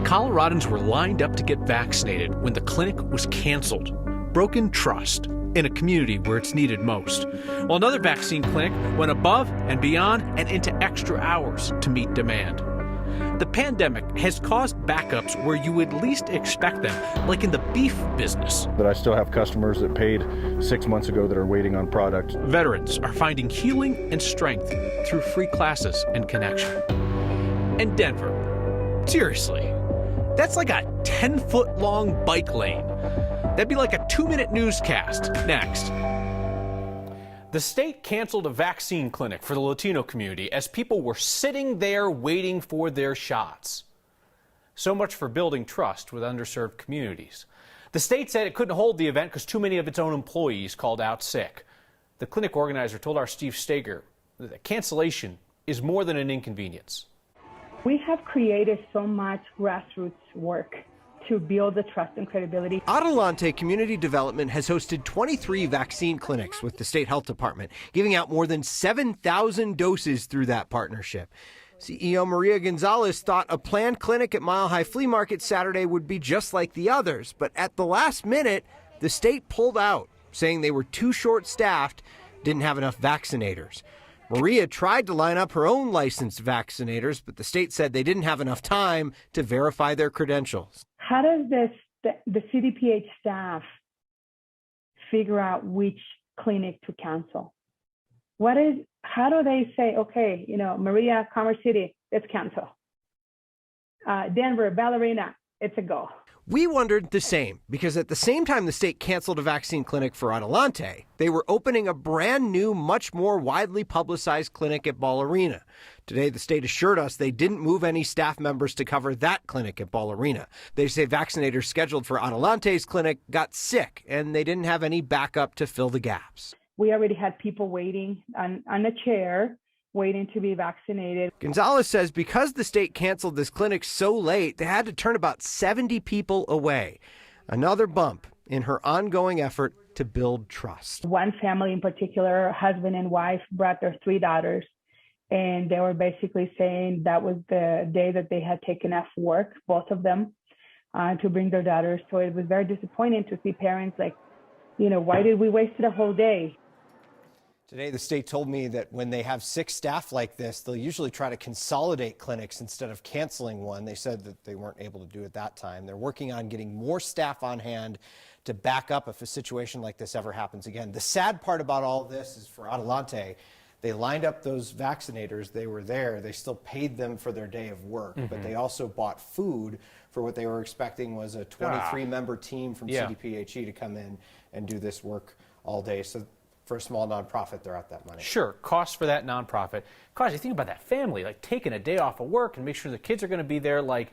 Coloradans were lined up to get vaccinated when the clinic was canceled. Broken trust in a community where it's needed most. While another vaccine clinic went above and beyond and into extra hours to meet demand. The pandemic has caused backups where you would least expect them, like in the beef business. But I still have customers that paid 6 months ago that are waiting on product. Veterans are finding healing and strength through free classes and connection. And Denver, seriously, that's like a 10-foot long bike lane. That'd be like a 2-minute newscast. Next. The state canceled a vaccine clinic for the Latino community as people were sitting there waiting for their shots. So much for building trust with underserved communities. The state said it couldn't hold the event because too many of its own employees called out sick. The clinic organizer told our Steve Steger that cancellation is more than an inconvenience. We have created so much grassroots work to build the trust and credibility. Adelante Community Development has hosted 23 vaccine clinics with the state health department, giving out more than 7,000 doses through that partnership. CEO Maria Gonzalez thought a planned clinic at Mile High Flea Market Saturday would be just like the others, but at the last minute, the state pulled out, saying they were too short-staffed, didn't have enough vaccinators. Maria tried to line up her own licensed vaccinators, but the state said they didn't have enough time to verify their credentials. How does the CDPH staff figure out which clinic to cancel? How do they say, okay, Maria, Commerce City, let's cancel. Denver, Ballerina, it's a go. We wondered the same, because at the same time the state canceled a vaccine clinic for Adelante, they were opening a brand new, much more widely publicized clinic at Ballerina. Today, the state assured us they didn't move any staff members to cover that clinic at Ballerina. They say vaccinators scheduled for Adelante's clinic got sick, and they didn't have any backup to fill the gaps. We already had people waiting on a chair, waiting to be vaccinated. Gonzalez says because the state canceled this clinic so late, they had to turn about 70 people away. Another bump in her ongoing effort to build trust. One family in particular, husband and wife, brought their 3 daughters, and they were basically saying that was the day that they had taken off work, both of them, to bring their daughters. So it was very disappointing to see parents like, why did we waste a whole day? Today, the state told me that when they have 6 staff like this, they'll usually try to consolidate clinics instead of canceling one. They said that they weren't able to do it that time. They're working on getting more staff on hand to back up if a situation like this ever happens again. The sad part about all this is for Adelante, they lined up those vaccinators. They were there. They still paid them for their day of work, but they also bought food for what they were expecting was a 23-member team from CDPHE to come in and do this work all day. So for a small nonprofit, they're out that money. Sure, cost for that nonprofit. Gosh, you think about that family, like taking a day off of work and make sure the kids are going to be there. Like,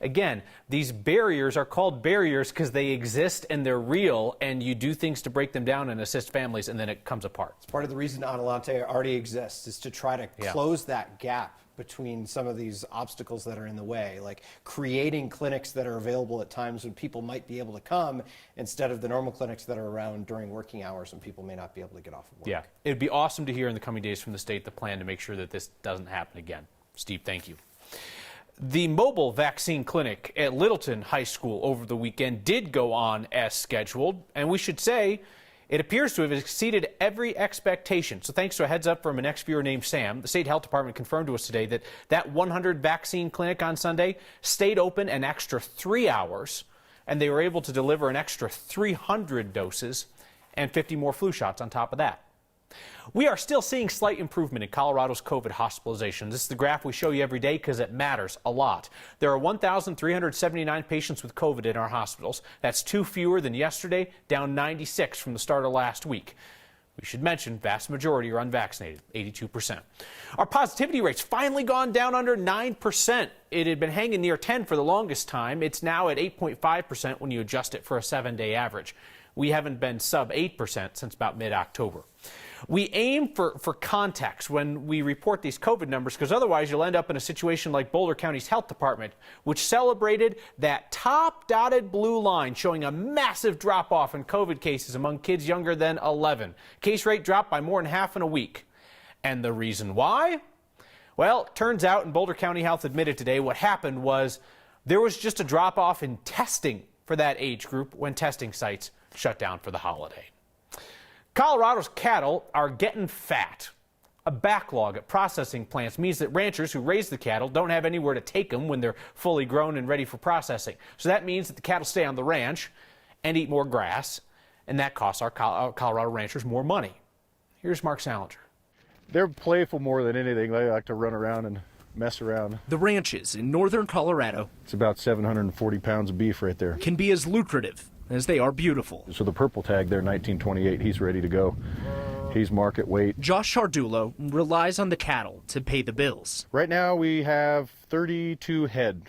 again, these barriers are called barriers because they exist and they're real, and you do things to break them down and assist families, and then it comes apart. It's part of the reason Adelante already exists, is to try to close that gap between some of these obstacles that are in the way, like creating clinics that are available at times when people might be able to come instead of the normal clinics that are around during working hours when people may not be able to get off of work. Yeah, it'd be awesome to hear in the coming days from the state the plan to make sure that this doesn't happen again. Steve, thank you. The mobile vaccine clinic at Littleton High School over the weekend did go on as scheduled, and we should say it appears to have exceeded every expectation. So thanks to a heads up from an ex-viewer named Sam, the state health department confirmed to us today that that 100 vaccine clinic on Sunday stayed open an extra 3 hours, and they were able to deliver an extra 300 doses and 50 more flu shots on top of that. We are still seeing slight improvement in Colorado's COVID hospitalizations. This is the graph we show you every day because it matters a lot. There are 1,379 patients with COVID in our hospitals. That's 2 fewer than yesterday, down 96 from the start of last week. We should mention vast majority are unvaccinated, 82%. Our positivity rate's finally gone down under 9%. It had been hanging near 10 for the longest time. It's now at 8.5% when you adjust it for a 7-day average. We haven't been sub 8% since about mid-October. We aim for context when we report these COVID numbers, because otherwise you'll end up in a situation like Boulder County's health department, which celebrated that top dotted blue line showing a massive drop-off in COVID cases among kids younger than 11. Case rate dropped by more than half in a week. And the reason why? Well, turns out, and Boulder County Health admitted today, what happened was there was just a drop-off in testing for that age group when testing sites shut down for the holiday. Colorado's cattle are getting fat. A backlog at processing plants means that ranchers who raise the cattle don't have anywhere to take them when they're fully grown and ready for processing. So that means that the cattle stay on the ranch and eat more grass, and that costs our Colorado ranchers more money. Here's Mark Salinger. They're playful more than anything. They like to run around and mess around. The ranches in northern Colorado, It's about 740 pounds of beef right there. can be as lucrative as they are beautiful. So the purple tag there, 1928, he's ready to go. He's market weight. Josh Shardulo relies on the cattle to pay the bills. Right now we have 32 head.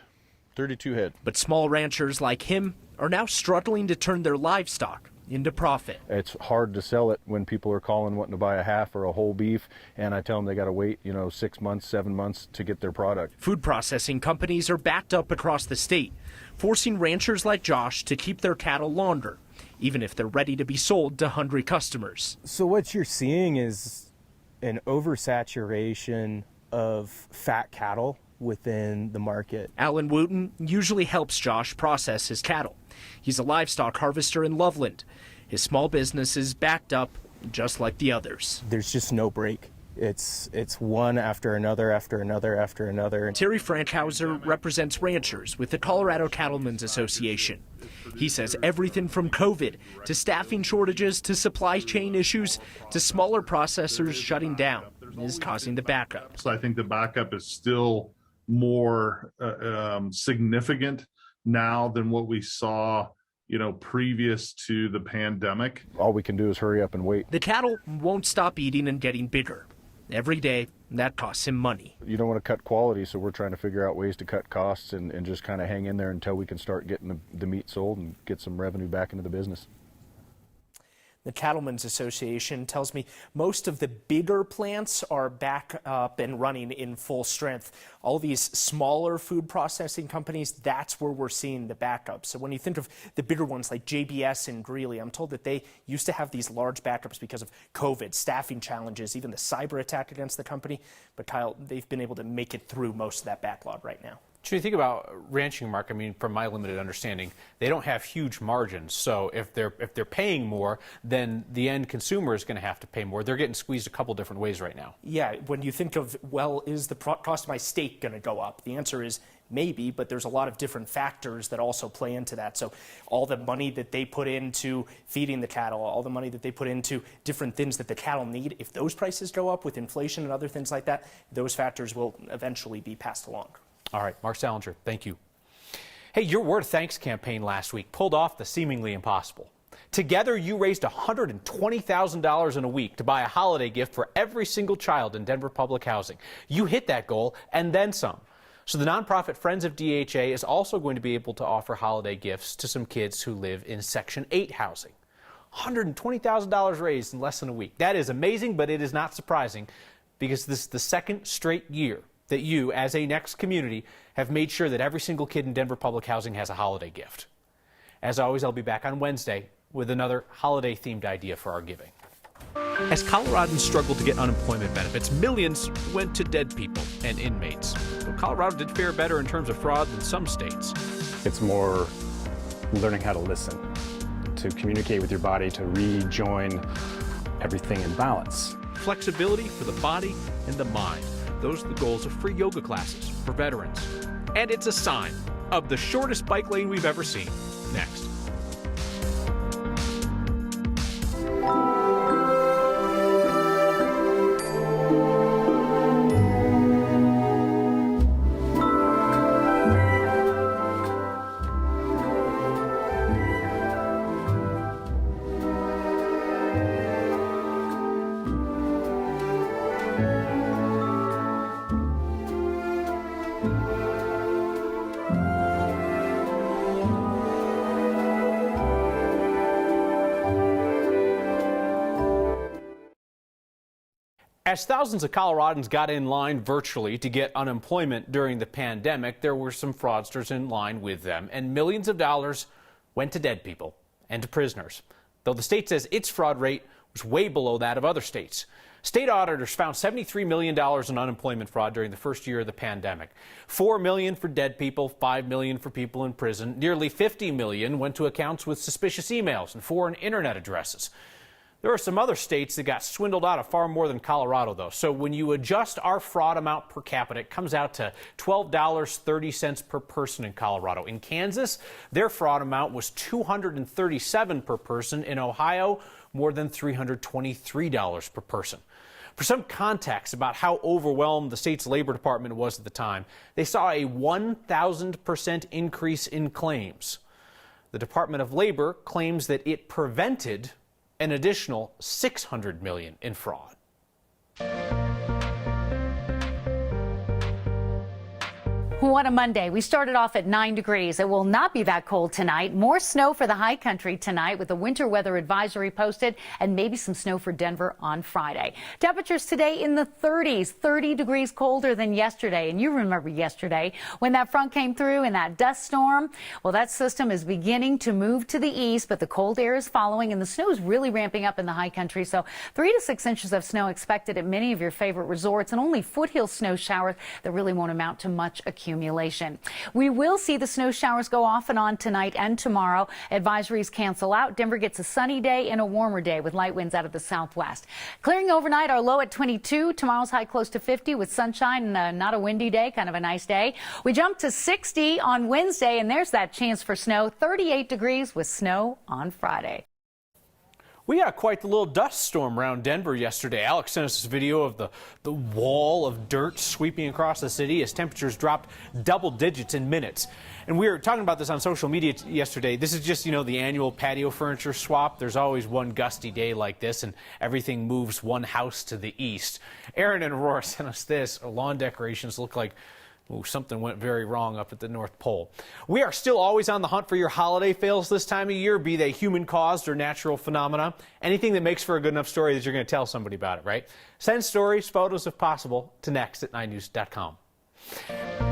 32 head. But small ranchers like him are now struggling to turn their livestock into profit. It's hard to sell it when people are calling wanting to buy a half or a whole beef, and I tell them they got to wait, 6 months, 7 months to get their product. Food processing companies are backed up across the state, forcing ranchers like Josh to keep their cattle longer, even if they're ready to be sold to hungry customers. So what you're seeing is an oversaturation of fat cattle within the market. Alan Wooten usually helps Josh process his cattle. He's a livestock harvester in Loveland. His small business is backed up just like the others. There's just no break. It's one after another, after another, after another. Terry Frankhauser represents ranchers with the Colorado Cattlemen's Association. He says everything from COVID to staffing shortages to supply chain issues to smaller processors shutting down is causing the backup. So I think the backup is still more significant now than what we saw, previous to the pandemic. All we can do is hurry up and wait. The cattle won't stop eating and getting bigger. Every day, that costs him money. You don't want to cut quality, so we're trying to figure out ways to cut costs and just kind of hang in there until we can start getting the meat sold and get some revenue back into the business. The Cattlemen's Association tells me most of the bigger plants are back up and running in full strength. All these smaller food processing companies, that's where we're seeing the backup. So when you think of the bigger ones like JBS and Greeley, I'm told that they used to have these large backups because of COVID, staffing challenges, even the cyber attack against the company. But Kyle, they've been able to make it through most of that backlog right now. When you think about ranching, Mark, from my limited understanding, they don't have huge margins. So if they're paying more, then the end consumer is going to have to pay more. They're getting squeezed a couple different ways right now. Yeah, when you think of, well, is the cost of my steak going to go up? The answer is maybe, but there's a lot of different factors that also play into that. So all the money that they put into feeding the cattle, all the money that they put into different things that the cattle need, if those prices go up with inflation and other things like that, those factors will eventually be passed along. All right, Mark Salinger, thank you. Hey, your Word Thanks campaign last week pulled off the seemingly impossible. Together, you raised $120,000 in a week to buy a holiday gift for every single child in Denver public housing. You hit that goal and then some. So the nonprofit Friends of DHA is also going to be able to offer holiday gifts to some kids who live in Section 8 housing. $120,000 raised in less than a week. That is amazing, but it is not surprising because this is the second straight year that you, as a Next community, have made sure that every single kid in Denver public housing has a holiday gift. As always, I'll be back on Wednesday with another holiday-themed idea for our giving. As Coloradans struggled to get unemployment benefits, millions went to dead people and inmates. But Colorado did fare better in terms of fraud than some states. It's more learning how to listen, to communicate with your body, to rejoin everything in balance. Flexibility for the body and the mind. Those are the goals of free yoga classes for veterans. And it's a sign of the shortest bike lane we've ever seen. Next. As thousands of Coloradans got in line virtually to get unemployment during the pandemic, there were some fraudsters in line with them, and millions of dollars went to dead people and to prisoners. Though the state says its fraud rate was way below that of other states. State auditors found $73 million in unemployment fraud during the first year of the pandemic. $4 million for dead people, $5 million for people in prison. Nearly $50 million went to accounts with suspicious emails and foreign internet addresses. There are some other states that got swindled out of far more than Colorado, though. So when you adjust our fraud amount per capita, it comes out to $12.30 per person in Colorado. In Kansas, their fraud amount was $237 per person. In Ohio, more than $323 per person. For some context about how overwhelmed the state's labor department was at the time, they saw a 1,000% increase in claims. The Department of Labor claims that it prevented an additional $600 million in fraud. What a Monday. We started off at 9 degrees. It will not be that cold tonight. More snow for the high country tonight with a winter weather advisory posted and maybe some snow for Denver on Friday. Temperatures today in the 30s, 30 degrees colder than yesterday. And you remember yesterday when that front came through and that dust storm? Well, that system is beginning to move to the east, but the cold air is following and the snow is really ramping up in the high country. So 3 to 6 inches of snow expected at many of your favorite resorts and only foothill snow showers that really won't amount to much accumulation. We will see the snow showers go off and on tonight and tomorrow. Advisories cancel out. Denver gets a sunny day and a warmer day with light winds out of the southwest. Clearing overnight, our low at 22. Tomorrow's high close to 50 with sunshine and not a windy day, kind of a nice day. We jump to 60 on Wednesday, and there's that chance for snow. 38 degrees with snow on Friday. We got quite the little dust storm around Denver yesterday. Alex sent us this video of the wall of dirt sweeping across the city as temperatures dropped double digits in minutes. And we were talking about this on social media yesterday. This is just, the annual patio furniture swap. There's always one gusty day like this, and everything moves one house to the east. Aaron and Aurora sent us this. Lawn decorations look like something went very wrong up at the North Pole. We are still always on the hunt for your holiday fails this time of year, be they human-caused or natural phenomena. Anything that makes for a good enough story that you're going to tell somebody about it, right? Send stories, photos if possible, to next@9news.com.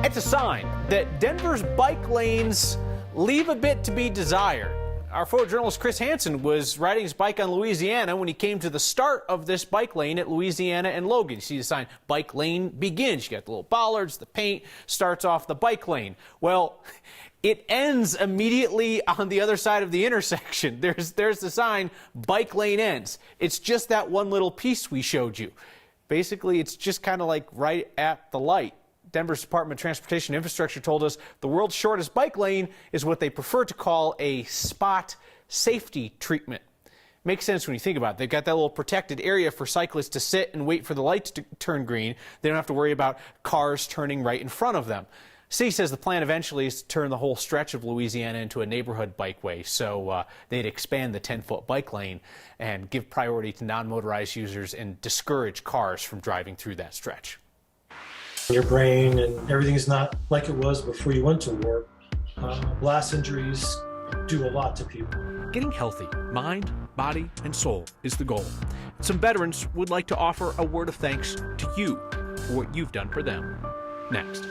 It's a sign that Denver's bike lanes leave a bit to be desired. Our photojournalist Chris Hansen was riding his bike on Louisiana when he came to the start of this bike lane at Louisiana and Logan. You see the sign, bike lane begins. You got the little bollards, the paint starts off the bike lane. Well, it ends immediately on the other side of the intersection. There's the sign, bike lane ends. It's just that one little piece we showed you. Basically, it's just kind of like right at the light. Denver's Department of Transportation Infrastructure told us the world's shortest bike lane is what they prefer to call a spot safety treatment. Makes sense when you think about it. They've got that little protected area for cyclists to sit and wait for the lights to turn green. They don't have to worry about cars turning right in front of them. City says the plan eventually is to turn the whole stretch of Louisiana into a neighborhood bikeway. So they'd expand the 10-foot bike lane and give priority to non-motorized users and discourage cars from driving through that stretch. Your brain and everything's not like it was before you went to war. Blast injuries do a lot to people. Getting healthy, mind, body, and soul is the goal. Some veterans would like to offer a word of thanks to you for what you've done for them. Next.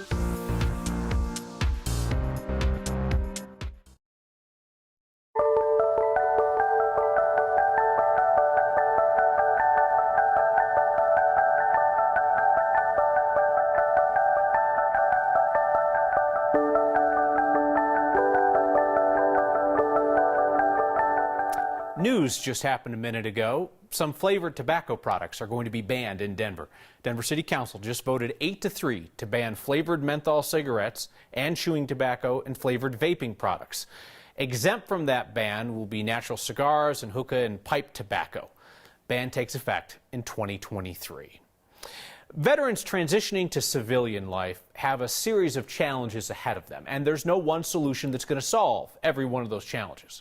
News just happened a minute ago. Some flavored tobacco products are going to be banned in Denver. Denver City Council just voted 8-3 to ban flavored menthol cigarettes and chewing tobacco and flavored vaping products. Exempt from that ban will be natural cigars and hookah and pipe tobacco. Ban takes effect in 2023. Veterans transitioning to civilian life have a series of challenges ahead of them, and there's no one solution that's going to solve every one of those challenges.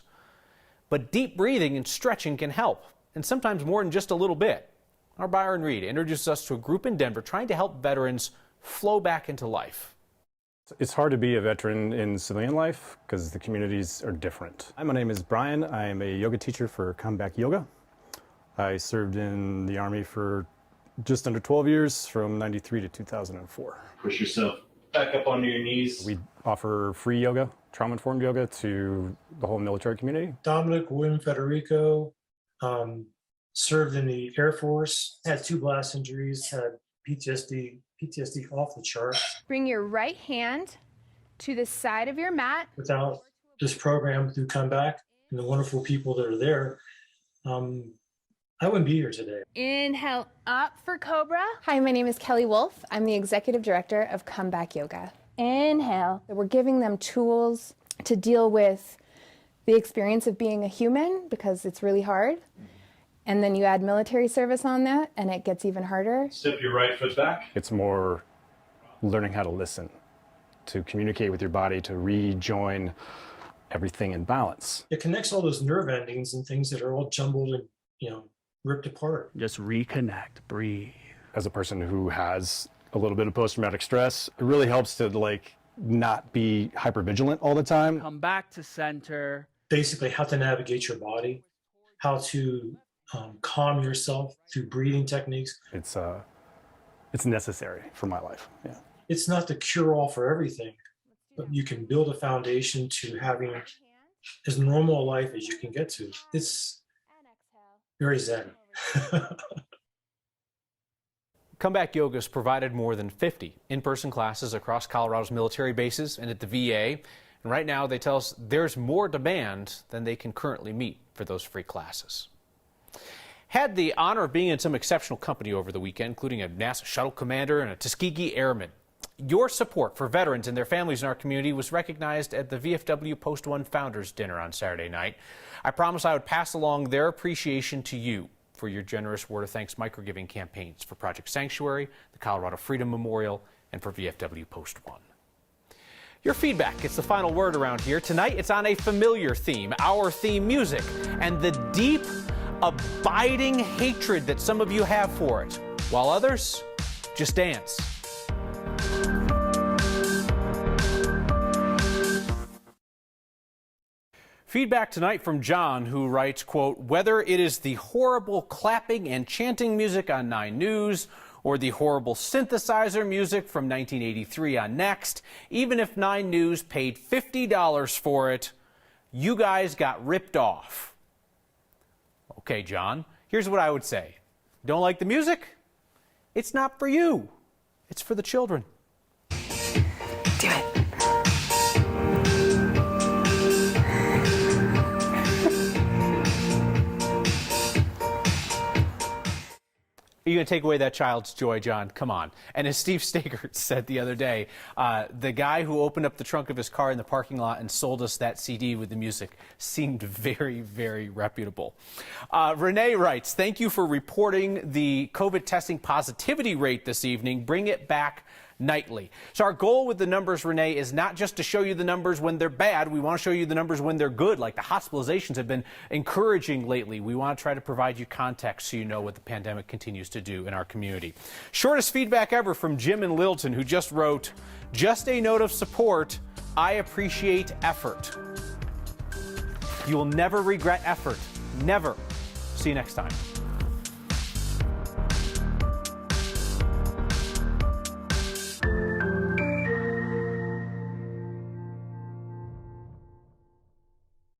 But deep breathing and stretching can help, and sometimes more than just a little bit. Our Byron Reed introduces us to a group in Denver trying to help veterans flow back into life. It's hard to be a veteran in civilian life because the communities are different. Hi, my name is Brian. I am a yoga teacher for Comeback Yoga. I served in the Army for just under 12 years, from 93 to 2004. Push yourself back up onto your knees. We offer free yoga, trauma-informed yoga, to the whole military community. Dominic, William, Federico, served in the Air Force, had 2 blast injuries, had PTSD off the chart. Bring your right hand to the side of your mat. Without this program through Comeback and the wonderful people that are there, I wouldn't be here today. Inhale up for Cobra. Hi, my name is Kelly Wolf. I'm the Executive Director of Comeback Yoga. Inhale. We're giving them tools to deal with the experience of being a human because it's really hard. And then you add military service on that and it gets even harder. Step your right foot back. It's more learning how to listen, to communicate with your body, to rejoin everything in balance. It connects all those nerve endings and things that are all jumbled and, ripped apart. Just reconnect, breathe. As a person who has a little bit of post-traumatic stress, it really helps to not be hypervigilant all the time. Come back to center. Basically, how to navigate your body, how to calm yourself through breathing techniques. It's necessary for my life. Yeah. It's not the cure-all for everything, but you can build a foundation to having as normal a life as you can get to. It's very zen. Comeback Yoga has provided more than 50 in-person classes across Colorado's military bases and at the VA. And right now, they tell us there's more demand than they can currently meet for those free classes. Had the honor of being in some exceptional company over the weekend, including a NASA shuttle commander and a Tuskegee airman. Your support for veterans and their families in our community was recognized at the VFW Post 1 Founders Dinner on Saturday night. I promised I would pass along their appreciation to you for your generous Word of Thanks microgiving campaigns for Project Sanctuary, the Colorado Freedom Memorial, and for VFW Post 1. Your feedback gets the final word around here. Tonight, it's on a familiar theme, our theme music, and the deep, abiding hatred that some of you have for it, while others just dance. Feedback tonight from John, who writes, quote, whether it is the horrible clapping and chanting music on 9 News or the horrible synthesizer music from 1983 on Next, even if 9 News paid $50 for it, you guys got ripped off. Okay, John, here's what I would say. Don't like the music? It's not for you. It's for the children. Do it. Are you going to take away that child's joy, John? Come on. And as Steve Stager said the other day, the guy who opened up the trunk of his car in the parking lot and sold us that CD with the music seemed very, very reputable. Renee writes, thank you for reporting the COVID testing positivity rate this evening. Bring it back nightly. So our goal with the numbers, Renee, is not just to show you the numbers when they're bad. We want to show you the numbers when they're good, like the hospitalizations have been encouraging lately. We want to try to provide you context so you know what the pandemic continues to do in our community. Shortest feedback ever from Jim in Littleton, who just wrote, just a note of support. I appreciate effort. You will never regret effort. Never. See you next time.